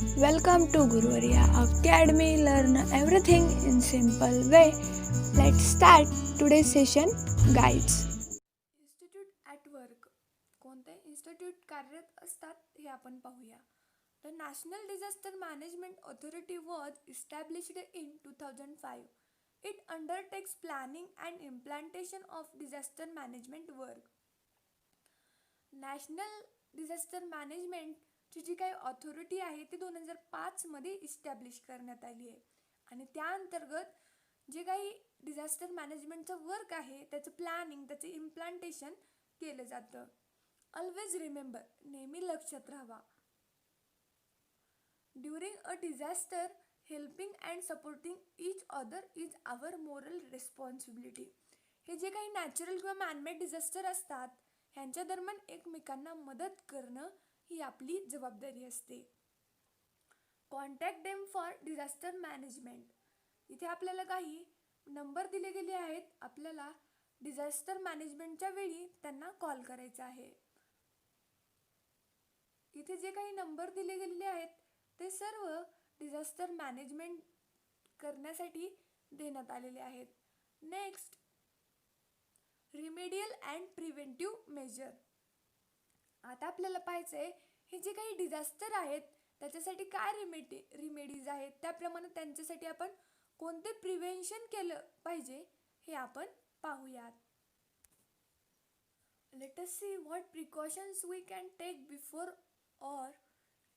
Welcome to Guruvarya Academy. Learn everything in simple way. Let's start today's session. Guides. Institute at work. कोणते institute कार्यरत असतात हे आपण पाहूया. The National Disaster Management Authority was established in 2005. It undertakes planning and implementation of disaster management work. National disaster मॅनेजमेंटची जी काही authority आहे ती 2005 इस्टॅब्लिश करण्यात आली आहे आणि त्या अंतर्गत जे काही डिझास्टर मॅनेजमेंटचं वर्क आहे त्याचं प्लॅनिंग त्याचं इम्प्लांटेशन केलं जातं. ऑलवेज रिमेंबर, नेहमी लक्षात राहावा. During a disaster helping and supporting each other is our moral responsibility. हे जे काही नॅचरल किंवा मॅनमेड डिझास्टर असतात ह्यांच्या दरम्यान एकमेकांना मदत करणं ही आपली जबाबदारी असते. Contact them for disaster management. इथे आपल्याला काही नंबर दिले गेले आहेत. आपल्याला डिझास्टर मॅनेजमेंटच्या वेळी त्यांना कॉल करायचा आहे. इथे जे काही नंबर दिले गेलेले आहेत ते सर्व डिझास्टर मॅनेजमेंट करण्यासाठी देण्यात आलेले आहेत. Next, remedial and preventive measure. आता आपल्याला पाहायचं आहे हे जे काही डिझास्टर आहेत त्याच्यासाठी काय रिमेडीज आहेत, त्याप्रमाणे त्यांच्यासाठी आपण कोणते प्रिव्हेन्शन केलं पाहिजे हे आपण पाहूयात. Let us see what precautions we can take before or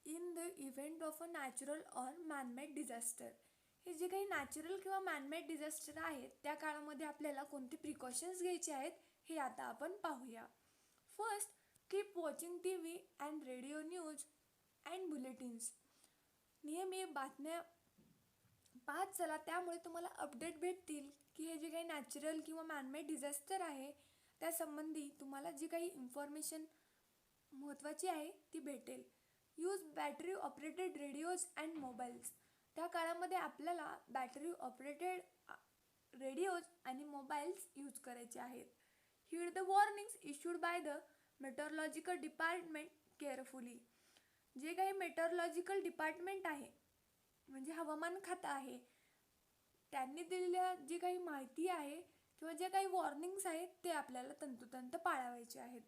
in the event of a natural or manmade disaster. हे जे काही नॅचरल किंवा मॅनमेड डिझास्टर आहेत त्या काळामध्ये आपल्याला कोणते प्रिकॉशन्स घ्यायचे आहेत हे आता आपण पाहूया. First, keep watching TV and radio news and bulletins. नेहमी बातम्या पाहत चला, त्यामुळे तुम्हाला अपडेट भेटतील की हे जे काही नॅचरल किंवा मॅनमेड डिझास्टर आहे त्यासंबंधी तुम्हाला जी काही इन्फॉर्मेशन महत्त्वाची आहे ती भेटेल. Use battery operated radios and mobiles. त्या काळामध्ये आपल्याला बॅटरी ऑपरेटेड रेडिओज आणि मोबाईल्स यूज करायचे आहेत. Heed the warnings issued by the meteorological department carefully. जे काही मेटरॉलॉजिकल डिपार्टमेंट आहे म्हणजे हवामान खातं आहे त्यांनी दिलेल्या जी काही माहिती आहे किंवा जे काही वॉर्निंग्स आहेत ते आपल्याला तंतोतंत पाळावायचे आहेत.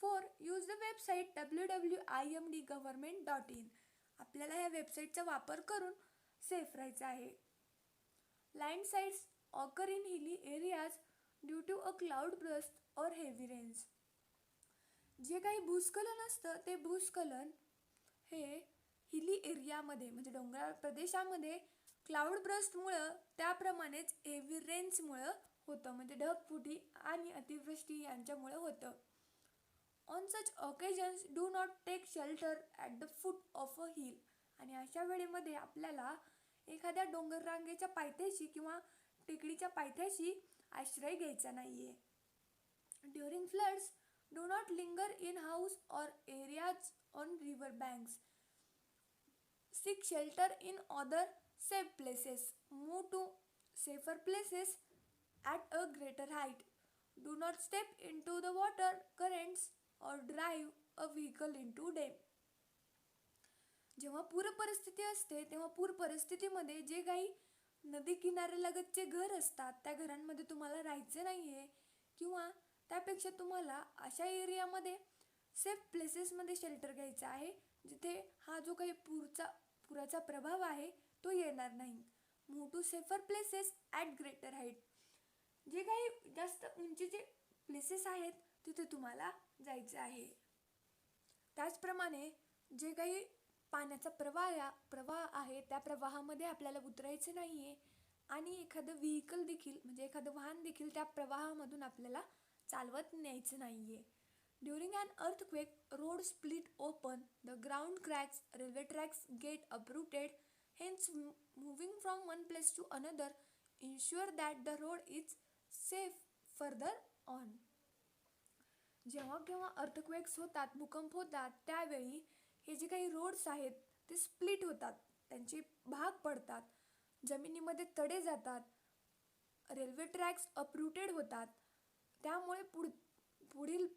4. Use the website www.imdgovernment.in. आपल्याला या वेबसाईटचा वापर करून सेफ राहायचं आहे. Landslides occur in hilly areas due to a cloud burst or heavy rains. जे काही भूस्खलन असतं ते भूस्खलन हे हिली एरियामध्ये म्हणजे डोंगराळ प्रदेशामध्ये क्लाउड ब्रस्टमुळं त्याप्रमाणेच हेवी रेन्समुळं होतं, म्हणजे ढगफुटी आणि अतिवृष्टी यांच्यामुळे होतं. On such occasions do not take shelter at the foot of a hill. आणि अशा वेळेमध्ये आपल्याला एखाद्या डोंगर रांगेच्या पायथ्याशी किंवा टेकडीच्या पायथ्याशी आश्रय घ्यायचा नाहीये. During floods do not linger in house or areas on river banks. Seek shelter in other safe places. Move to safer places at a greater height. Do not step into the water currents or drive a vehicle into them. जेव्हा पूर परिस्थिती असते तेव्हा पूर परिस्थितीमध्ये जे काही नदी किनाऱ्यालगतचे घर असतात त्या घरांमध्ये तुम्हाला राहायचं नाही आहे किंवा त्यापेक्षा तुम्हाला अशा एरियामध्ये सेफ प्लेसेसमध्ये शेल्टर घ्यायचं आहे जिथे हा जो काही पुराचा प्रभाव आहे तो येणार नाही. Move to safer places at greater height. जे काही जास्त उंचीचे प्लेसेस आहेत तिथे तुम्हाला जायचं आहे. त्याचप्रमाणे जे काही पाण्याचा प्रवाह आहे त्या प्रवाहामध्ये आपल्याला उतरायचं नाही आहे आणि एखादं व्हेकल देखील म्हणजे एखादं वाहन देखील त्या प्रवाहामधून आपल्याला चालवत न्यायचं नाही आहे. During an earthquake road split open, the ground cracks, railway tracks get uprooted, hence moving from one place to another ensure that the road is safe further on. जेव्हा केव्हा अर्थक्वेक्स होतात, भूकंप होतात, त्यावेळी हे जे काही रोड्स आहेत ते स्प्लिट होतात, त्यांचे भाग पडतात, जमिनीमध्ये तडे जातात, रेल्वे ट्रॅक्स अपरूटेड होतात. त्यामुळे पुढील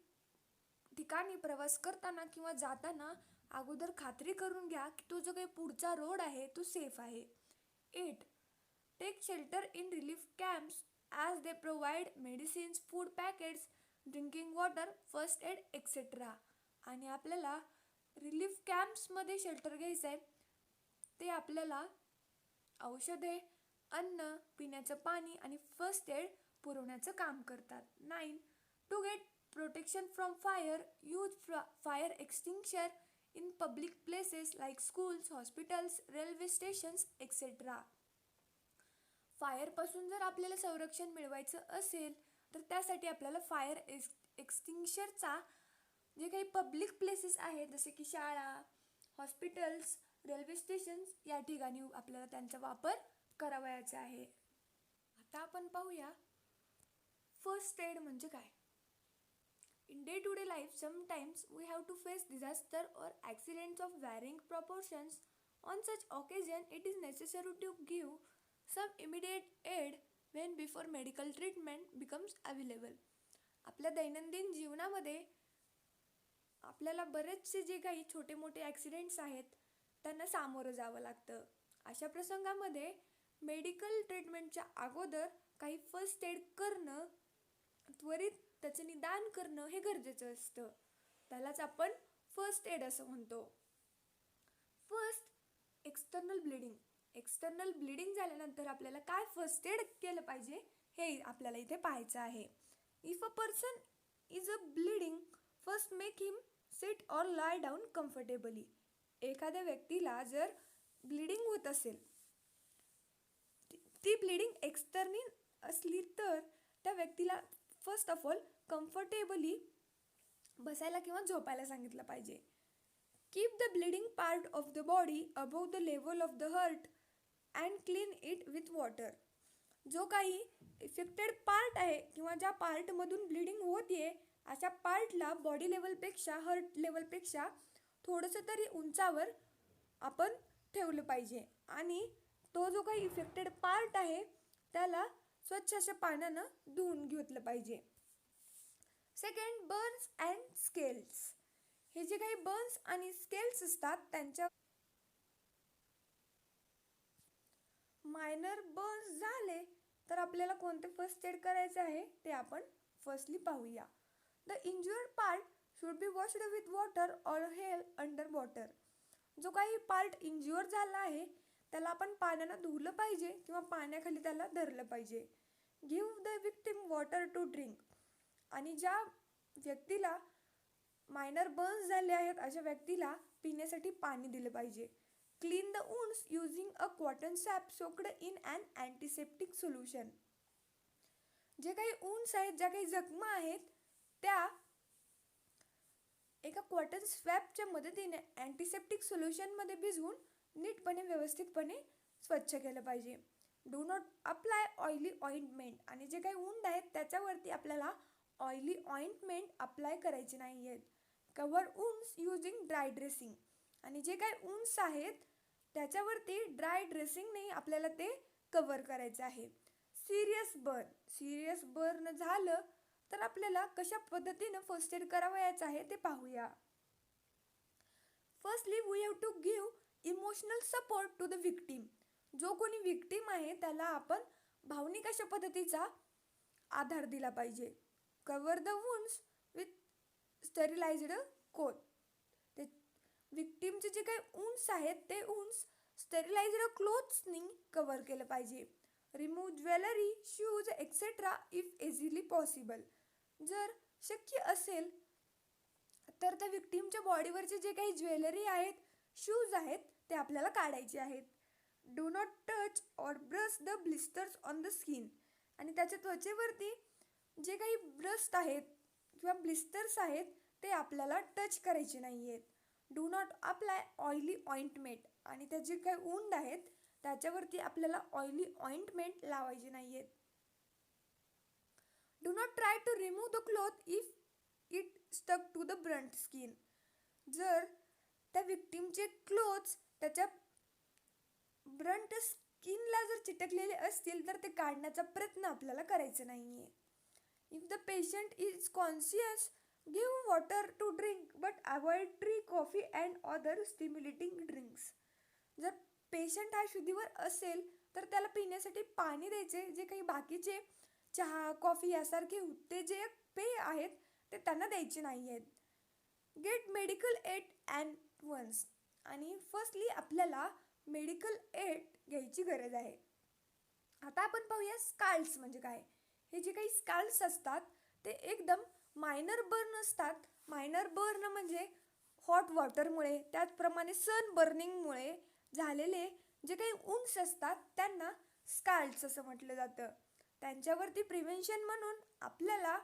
ठिकाणी प्रवास करताना किंवा जाताना अगोदर खात्री करून घ्या की तो जो काही पुढचा रोड आहे तो सेफ आहे. 8. Take shelter in relief camps as they provide medicines, food packets, drinking water, first aid etcetera. आणि आपल्याला रिलीफ कॅम्प्समध्ये शेल्टर घ्यायचं आहे. ते आपल्याला औषधे, अन्न, पिण्याचं पाणी आणि फर्स्ट एड पुरवण्याचं काम करतात. 9. To get protection from fire, use fire extinguisher in public places like schools, hospitals, railway stations etcetera. फायरपासून जर आपल्याला संरक्षण मिळवायचं असेल तर त्यासाठी आपल्याला फायर एक्सटिंग्विशरचा जे काही पब्लिक प्लेसेस आहेत जसे की शाळा, हॉस्पिटल्स, रेल्वे स्टेशन्स या ठिकाणी आपल्याला त्यांचा वापर करावयाचा आहे. आता आपण पाहूया फर्स्ट एड म्हणजे काय. In day-to-day life, sometimes we have to face disaster or accidents of varying proportions. On such occasion, it is necessary to give some immediate aid when before medical treatment becomes available. आपल्या दैनंदिन जीवनामध्ये आपल्याला बरेचसे जे काही छोटे मोठे accidents आहेत त्यांना सामोरं जावं लागतं. अशा प्रसंगामध्ये मेडिकल ट्रीटमेंटच्या अगोदर काही फर्स्ट एड करणं, त्वरित त्याचं निदान करणं हे गरजेचं असतं. त्यालाच आपण फर्स्ट एड असं म्हणतो. First, external bleeding. External bleeding झाल्यानंतर आपल्याला काय फर्स्ट एड केलं पाहिजे हे आपल्याला इथे पाहायचं आहे. If a person is a bleeding, first make him sit or lie down comfortably. एखाद्या व्यक्तीला जर ब्लिडिंग होत असेल, ती ब्लिडिंग एक्सटर्नल असली तर त्या व्यक्तीला फर्स्ट ऑफ ऑल कम्फर्टेबली बसायला किंवा झोपायला सांगितलं पाहिजे. Keep the bleeding part of the body above the level of the heart and clean it with water. जो काही इफेक्टेड पार्ट आहे किंवा ज्या पार्टमधून ब्लिडिंग होते अशा पार्टला बॉडी लेवलपेक्षा, हार्ट लेवलपेक्षा थोडंसं तरी उंचावर आपण ठेवलं पाहिजे आणि तो जो काही इफेक्टेड पार्ट आहे त्याला स्वच्छ अशा पाण्यानं धुवून घेतलं पाहिजे. Second, Burns and scales. हे जे काही बर्न्स आणि स्केल्स असतात त्यांच्या मायनर बर्न्स झाले तर आपल्याला कोणते फर्स्ट एड करायचे आहे ते आपण फर्स्टली पाहूया. The injured part should be washed with water or held under water. जो काही पार्ट इंज्युअर झाला आहे त्याला आपण पाण्यानं धुवलं पाहिजे किंवा पाण्याखाली त्याला धरलं पाहिजे. Give the victim water to drink. आणि ज्या व्यक्तीला मायनर बर्न्स झाले आहेत अशा व्यक्तीला पिण्यासाठी पाणी दिलं पाहिजे. Clean the wounds using a cotton SAP soaked in and antiseptic solution. जे काही वुंड्स आहेत, ज्या काही जखमा आहेत त्या एका कॉटन स्वॅपच्या मदतीने अँटीसेप्टिक सोल्युशनमध्ये भिजवून नीटपणे व्यवस्थितपणे स्वच्छ केलं पाहिजे. Do not apply oily ointment. आणि जे काही वुंड आहेत त्याच्यावरती आपल्याला ऑइली ऑइंटमेंट अप्लाय करायचे नाही आहेत. Cover wounds using dry dressing. आणि जे काही वुंड्स आहेत त्याच्यावरती ड्राय ड्रेसिंगने आपल्याला ते कव्हर करायचं आहे. सिरियस बर्न झालं तर आपल्याला कशा पद्धतीनं फर्स्ट एड करावयाचं आहे ते पाहूया. Firstly we have to give emotional support to the victim. जो कोणी विक्टीम आहे त्याला आपण भावनिक अशा पद्धतीचा आधार दिला पाहिजे. Cover the wounds with sterilised cloth. ते विक्टीमचे जे काही वुंड्स आहेत ते वुंड्स स्टरिलाइज्ड क्लॉथ्सनी कव्हर केलं पाहिजे. Remove jewellery, shoes etcetera if easily possible. जर शक्य असेल तर त्या विक्टीमच्या बॉडीवरचे जे काही ज्वेलरी आहेत, शूज आहेत ते आपल्याला काढायचे आहेत. Do not touch or brush the blisters on the skin. आणि त्याच्या त्वचेवरती जे काही ब्रस्ट आहेत किंवा ब्लिस्टर्स आहेत ते आपल्याला टच करायचे नाही आहेत. Do not apply oily ointment. आणि त्या जे काही वुंड आहेत त्याच्यावरती आपल्याला ऑइली ऑइंटमेंट लावायचे नाही आहेत. Do not try to remove the cloth if it stuck to the burnt skin. जर त्या विक्टीमचे क्लोथ्स त्याच्या ब्रंट स्किनला जर चिटकलेले असतील तर ते काढण्याचा प्रयत्न आपल्याला करायचा नाही आहे. If the patient is conscious give water to drink but avoid tea coffee and other stimulating drinks. जर पेशंट हा शुद्धीवर असेल तर त्याला पिण्यासाठी पाणी द्यायचे. जे काही बाकीचे चहा कॉफी यासारखे उत्तेजक पेय आहेत ते त्यांना द्यायचे नाही आहेत. Get medical aid and once. आणि फर्स्टली आपल्याला मेडिकल एड घ्यायची गरज आहे. आता आपण पाहूया स्काल्ड्स म्हणजे काय. हे जे काही स्काल्ड्स असतात ते एकदम मायनर बर्न असतात. मायनर बर्न म्हणजे हॉट वॉटरमुळे त्याचप्रमाणे सन बर्निंगमुळे झालेले जे काही वुंड्स असतात त्यांना स्काल्ड्स असं म्हटलं जातं. त्यांच्यावरती प्रिव्हेन्शन म्हणून आपल्याला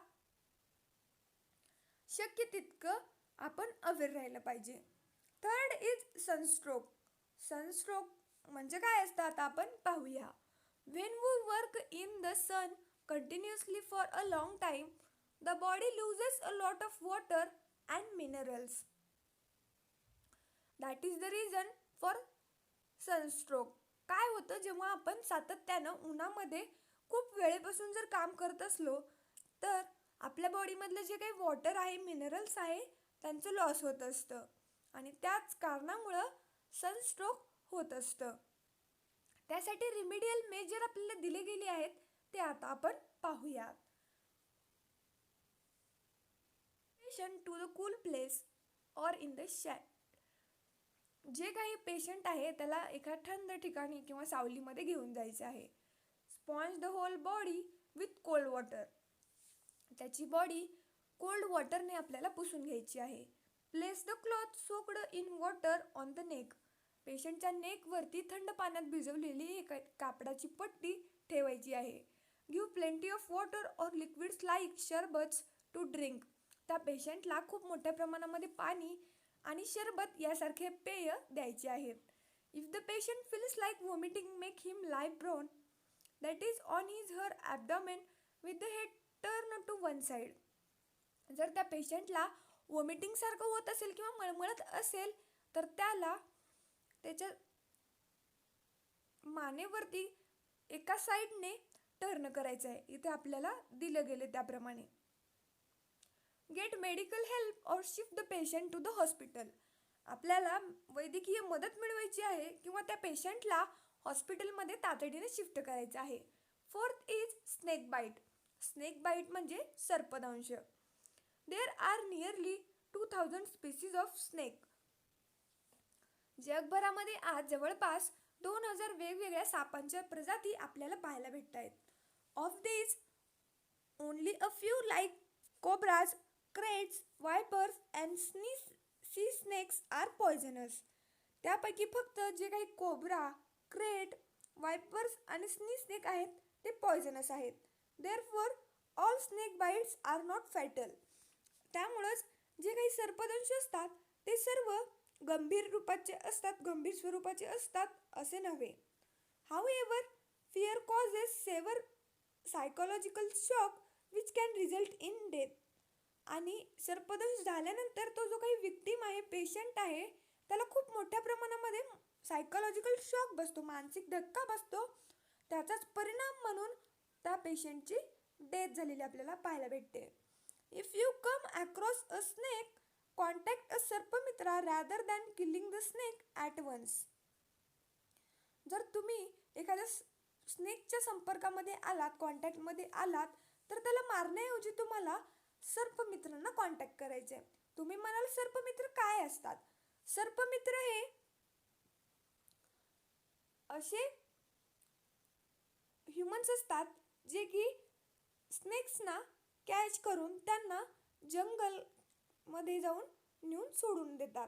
शक्य तितकं आपण अवेअर राहिलं पाहिजे. Third is sunstroke. सनस्ट्रोक म्हणजे काय असतं आता आपण पाहूया. When we work in the sun continuously for a long time, the body loses a lot of water and minerals. That is the reason for sunstroke. काय होतं जेव्हा आपण सातत्यानं उन्हामध्ये खूप वेळेपासून जर काम करत असलो तर आपल्या बॉडीमधलं जे काही वॉटर आहे मिनरल्स आहे त्यांचं लॉस होत असतं आणि त्याच कारणामुळं सनस्ट्रोक होत असतं. त्यासाठी रिमेडियल मेजर आपल्याला दिले गेले आहेत ते आता आपण पाहूया. Patient to the cool place or in the shade. जे काही पेशंट आहे त्याला एका थंड ठिकाणी किंवा सावलीमध्ये घेऊन जायचे आहे. Sponge the whole body with cold water. त्याची बॉडी कोल्ड वॉटरने आपल्याला पुसून घ्यायची आहे. Place the cloth soaked in water on the neck. पेशंटच्या नेकवरती थंड पाण्यात भिजवलेली एक कापडाची पट्टी ठेवायची आहे. Give plenty of water or liquids like sharbats to drink. त्या पेशंटला खूप मोठ्या प्रमाणामध्ये पाणी आणि शरबत यासारखे पेय द्यायचे आहेत. If the patient feels like vomiting make him lie prone that is on his her abdomen with the head turn to one side. जर त्या पेशंटला वॉमिटिंगसारखं होत असेल किंवा मळमळत असेल तर त्याला त्याच्या मानेवरती एका साईडने टर्न करायचं आहे. इथे आपल्याला दिलं गेले त्याप्रमाणे. Get medical help or shift the patient to the hospital. आपल्याला वैद्यकीय मदत मिळवायची आहे किंवा त्या पेशंटला हॉस्पिटलमध्ये तातडीने शिफ्ट करायचं आहे. Fourth is snake bite. Snake bite म्हणजे सर्पदंश. There are nearly 2000 species of snake. जगभरामध्ये आज जवळपास 2000 वेगवेगळ्या सापांच्या प्रजाती आपल्याला पाहायला भेटत आहेत. Of these only a few like cobras, kraits, vipers and sea snakes are poisonous. त्यापैकी फक्त जे काही कोब्रा, क्रेट, वायपर्स आणि सी स्नेक आहेत ते पॉयझनस आहेत. Therefore all snake bites are not fatal. त्यामुळंच जे काही सर्पदंश असतात ते सर्व गंभीर रूपाचे असतात, गंभीर स्वरूपाचे असतात असे नव्हे. However fear causes severe psychological shock which can result in death. आणि सर्पदंश झाल्यानंतर तो जो काही विक्टीम आहे, पेशंट आहे, त्याला खूप मोठ्या प्रमाणामध्ये सायकोलॉजिकल शॉक बसतो, मानसिक धक्का बसतो. त्याचाच परिणाम म्हणून त्या पेशंटची डेथ झालेली आपल्याला पाहायला भेटते. If you come across a snake contact a Sarpamitra rather than killing the snake at once. जर तुम्ही एखाद्या स्नेकच्या संपर्कामध्ये आलात, कॉन्टॅक्टमध्ये आलात तर त्याला मारण्याऐवजी तुम्हाला सर्पमित्रांना कॉन्टॅक्ट करायचे. तुम्ही म्हणाल सर्पमित्र काय असतात. सर्पमित्र हे असे ह्युमन्स असतात जे की स्नेक्सना कॅच करून त्यांना जंगलमध्ये जाऊन नेऊन सोडून देतात.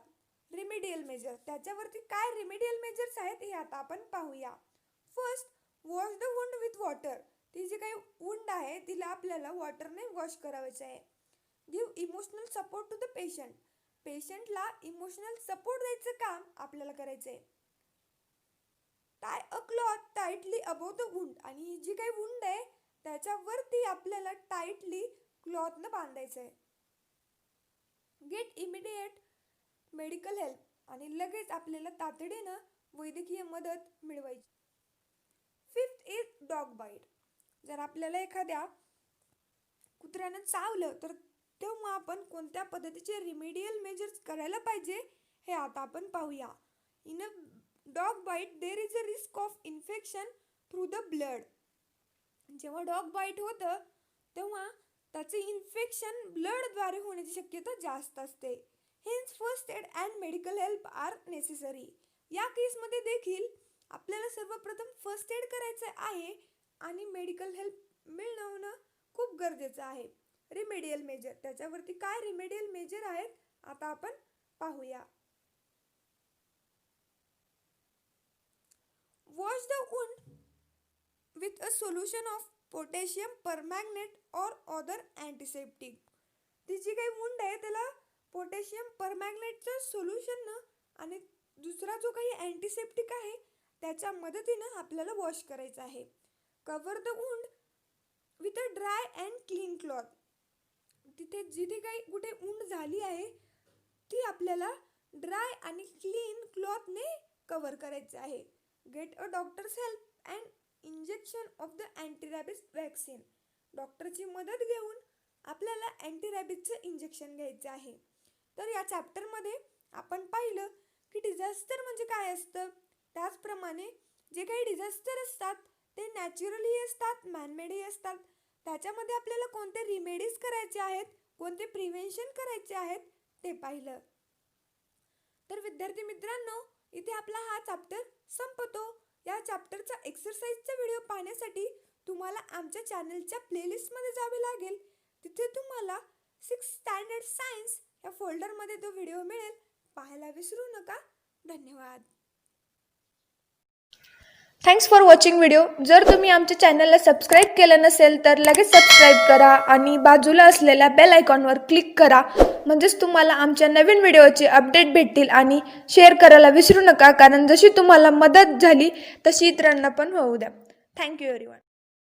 Remedial measure. त्याच्यावरती काय रिमेडियल मेजर्स आहेत हे आता आपण पाहूया. First, wash the wound with water. ती जी काही वुंड आहे तिला आपल्याला वॉटरने वॉश करायचं आहे. Give emotional support to the patient. पेशंटला इमोशनल सपोर्ट द्यायचं काम आपल्याला करायचं आहे. Tie a cloth tightly above the wound. आणि ही जी काही वुंड आहे त्याच्यावरती आपल्याला टाईटली क्लॉथनं बांधायचं आहे. Get immediate medical help. आणि लगेच आपल्याला तातडीनं वैद्यकीय मदत मिळवायची. Fifth is dog bite. जर आपल्याला एखाद्या कुत्र्यानं चावलं तर तेव्हा आपण कोणत्या पद्धतीचे रिमेडियल मेजर्स करायला पाहिजे हे आता आपण पाहूया. In a dog bite there is a risk of infection through the blood. जेव्हा डॉग बाईट होतं तेव्हा त्याचे इन्फेक्शन ब्लडद्वारे होण्याची शक्यता जास्त असते. Hence first aid and medical help are necessary. या केसमध्ये देखील आपल्याला सर्वप्रथम फर्स्ट एड करायचं आहे आणि मेडिकल हेल्प मिळवणं खूप गरजेचं आहे. रिमेडियल मेजर, त्याच्यावरती काय रिमेडियल मेजर आहेत आता आपण पाहूया. Wash the wound with a solution of potassium permanganate or other antiseptic. ती जी काही वुंड आहे त्याला पोटॅशियम परमॅंगनेटचं सोल्युशन आणि दुसरा जो काही अँटीसेप्टिक आहे त्याच्या मदतीनं आपल्याला वॉश करायचं आहे. Cover the wound with a dry and clean cloth. जिथे काही कुठे वुंड झाली आहे ती आपल्याला ड्राय आणि क्लीन क्लॉथने कव्हर करायचं आहे. Get a doctor's help and injection of the antirabies vaccine. डॉक्टरची मदत घेऊन आपल्याला अँटीरॅबिसचं इंजेक्शन घ्यायचं आहे. तर या चॅप्टरमध्ये आपण पाहिलं की डिझास्टर म्हणजे काय असतं. त्याचप्रमाणे जे काही डिझास्टर असतात ते नॅचरली असतात, मॅनमेडही असतात. त्याच्यामध्ये आपल्याला कोणते रिमेडीज करायचे आहेत, कोणते प्रिव्हेन्शन करायचे आहेत ते पाहिलं. तर विद्यार्थी मित्रांनो, इथे आपला हा चॅप्टर संपतो. या चॅप्टरचा एक्सरसाइजचा व्हिडिओ पाहण्यासाठी तुम्हाला आमच्या चॅनलच्या प्लेलिस्टमध्ये जावे लागेल. तिथे तुम्हाला 6th स्टँडर्ड सायन्स या फोल्डरमध्ये तो व्हिडिओ मिळेल. पाहायला विसरू नका. धन्यवाद. Thanks for watching video. जर तुम्ही आमच्या चॅनलला सबस्क्राईब केलं नसेल तर लगेच सबस्क्राईब करा आणि बाजूला असलेल्या बेल आयकॉनवर क्लिक करा. म्हणजेच तुम्हाला आमच्या नवीन व्हिडिओचे अपडेट भेटतील. आणि शेअर करायला विसरू नका, कारण जशी तुम्हाला मदत झाली तशी इतरांना पण होऊ द्या. Thank you everyone.